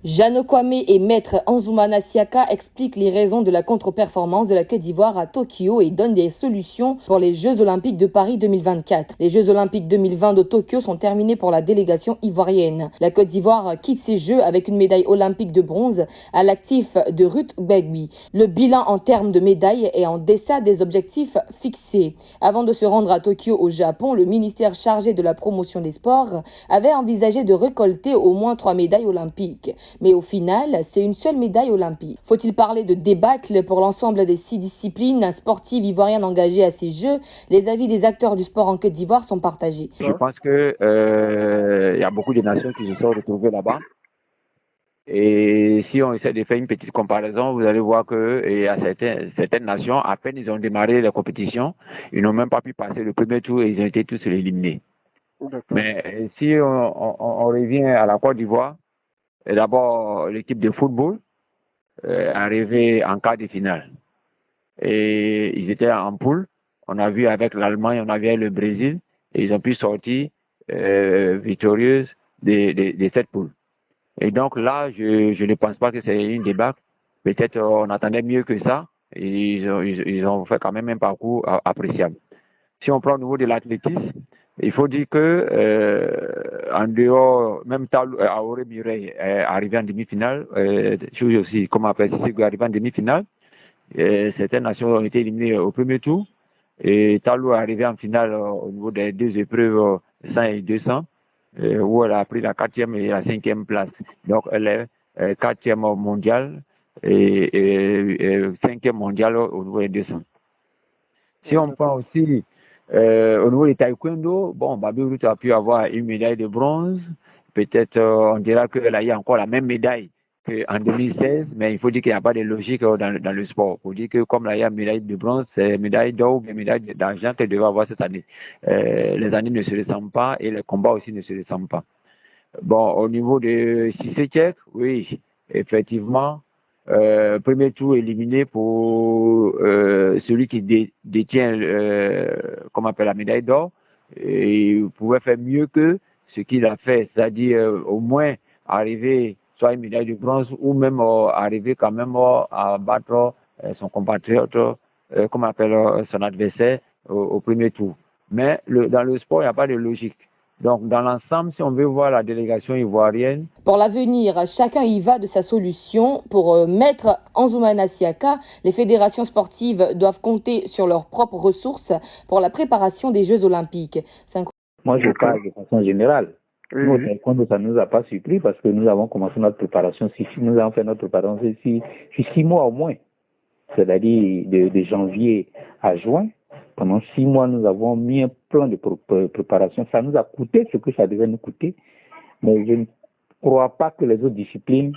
Jeannot Kwame et Maître Anzoumana Siaka expliquent les raisons de la contre-performance de la Côte d'Ivoire à Tokyo et donnent des solutions pour les Jeux Olympiques de Paris 2024. Les Jeux Olympiques 2020 de Tokyo sont terminés pour la délégation ivoirienne. La Côte d'Ivoire quitte ces Jeux avec une médaille olympique de bronze à l'actif de Ruth Begui. Le bilan en termes de médailles est en deçà des objectifs fixés. Avant de se rendre à Tokyo au Japon, le ministère chargé de la promotion des sports avait envisagé de récolter au moins 3 médailles olympiques. Mais au final, c'est une seule médaille olympique. Faut-il parler de débâcle pour l'ensemble des 6 disciplines sportives ivoiriennes engagées à ces Jeux? Les avis des acteurs du sport en Côte d'Ivoire sont partagés. Je pense que y a beaucoup de nations qui se sont retrouvées là-bas. Et si on essaie de faire une petite comparaison, vous allez voir que y a certaines nations, à peine ils ont démarré la compétition, ils n'ont même pas pu passer le premier tour et ils ont été tous éliminés. Mais si on revient à la Côte d'Ivoire, d'abord, l'équipe de football arrivée en quart de finale. Et ils étaient en poule. On a vu avec l'Allemagne, on a vu avec le Brésil. Et ils ont pu sortir victorieuses de cette poule. Et donc là, je ne pense pas que c'est une débâcle. Peut-être on attendait mieux que ça. Et ils ont fait quand même un parcours appréciable. Si on prend au niveau de l'athlétisme, il faut dire que en dehors, même Talou Aoré Mireille est arrivé en demi-finale, aussi, comme appelle c'est arrivé en demi-finale. Certaines nations ont été éliminées au premier tour. Et Talou est arrivé en finale au niveau des 2 épreuves 100 et 200, où elle a pris la 4e et la 5e place. Donc elle est 4e mondiale et 5e mondiale au niveau des 200. Si on prend aussi au niveau du taekwondo, bon, Babi Ruth a pu avoir une médaille de bronze. Peut-être on dira qu'elle a eu encore la même médaille qu'en 2016, mais il faut dire qu'il n'y a pas de logique dans le sport. Il faut dire que comme elle a eu une médaille de bronze, c'est médaille d'or ou une médaille d'argent qu'elle devait avoir cette année. Les années ne se ressemblent pas et les combats aussi ne se ressemblent pas. Bon, au niveau de Cissé, oui, effectivement, premier tour éliminé pour celui qui détient comment on appelle la médaille d'or. Et il pouvait faire mieux que ce qu'il a fait, c'est-à-dire au moins arriver soit une médaille de bronze ou même arriver quand même à battre son compatriote, comment on appelle son adversaire au premier tour. Mais dans le sport, il n'y a pas de logique. Donc, dans l'ensemble, si on veut voir la délégation ivoirienne... Pour l'avenir, chacun y va de sa solution. Pour Maître Anzoumana Siaka, les fédérations sportives doivent compter sur leurs propres ressources pour la préparation des Jeux Olympiques. Moi, je parle de façon générale. Nous, ça ne nous a pas surpris parce que nous avons commencé notre préparation. Nous avons fait notre préparation ici 6 mois au moins. C'est-à-dire de janvier à juin. Pendant 6 mois, nous avons mis un plan de préparation. Ça nous a coûté ce que ça devait nous coûter. Mais je ne crois pas que les autres disciplines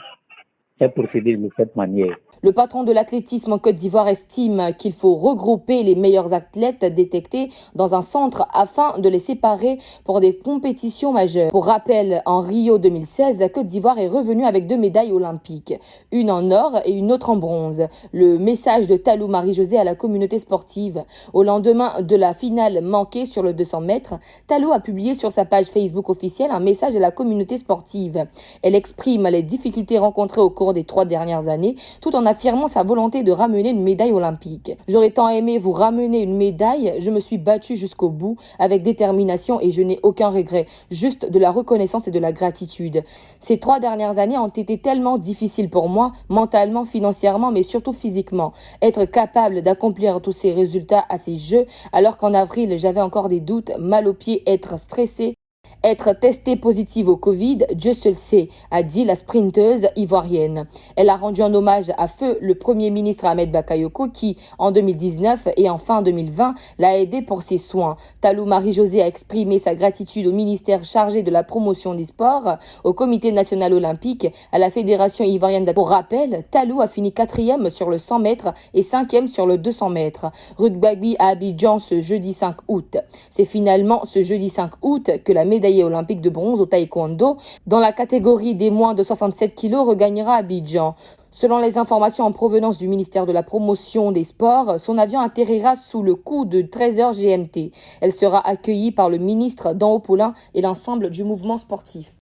aient procédé de cette manière. Le patron de l'athlétisme en Côte d'Ivoire estime qu'il faut regrouper les meilleurs athlètes détectés dans un centre afin de les séparer pour des compétitions majeures. Pour rappel, en Rio 2016, la Côte d'Ivoire est revenue avec 2 médailles olympiques, une en or et une autre en bronze. Le message de Talou Marie-Josée à la communauté sportive. Au lendemain de la finale manquée sur le 200 mètres, Talou a publié sur sa page Facebook officielle un message à la communauté sportive. Elle exprime les difficultés rencontrées au cours des 3 dernières années, tout en affirmant sa volonté de ramener une médaille olympique. J'aurais tant aimé vous ramener une médaille, je me suis battue jusqu'au bout avec détermination et je n'ai aucun regret, juste de la reconnaissance et de la gratitude. Ces 3 dernières années ont été tellement difficiles pour moi, mentalement, financièrement, mais surtout physiquement. Être capable d'accomplir tous ces résultats à ces Jeux, alors qu'en avril j'avais encore des doutes, mal aux pieds, être stressée, être testée positive au Covid, Dieu seul sait, a dit la sprinteuse ivoirienne. Elle a rendu un hommage à feu le Premier ministre Ahmed Bakayoko qui, en 2019 et en fin 2020, l'a aidé pour ses soins. Talou Marie-Josée a exprimé sa gratitude au ministère chargé de la promotion des sports, au Comité national olympique, à la Fédération ivoirienne. Pour rappel, Talou a fini 4e sur le 100 mètres et 5e sur le 200 mètres. Ruth Begui à Abidjan ce jeudi 5 août. C'est finalement ce jeudi 5 août que la médaille olympique de bronze au taekwondo dans la catégorie des moins de 67 kilos regagnera Abidjan. Selon les informations en provenance du ministère de la Promotion des Sports, son avion atterrira sous le coup de 13h GMT. Elle sera accueillie par le ministre Dan Opoulin et l'ensemble du mouvement sportif.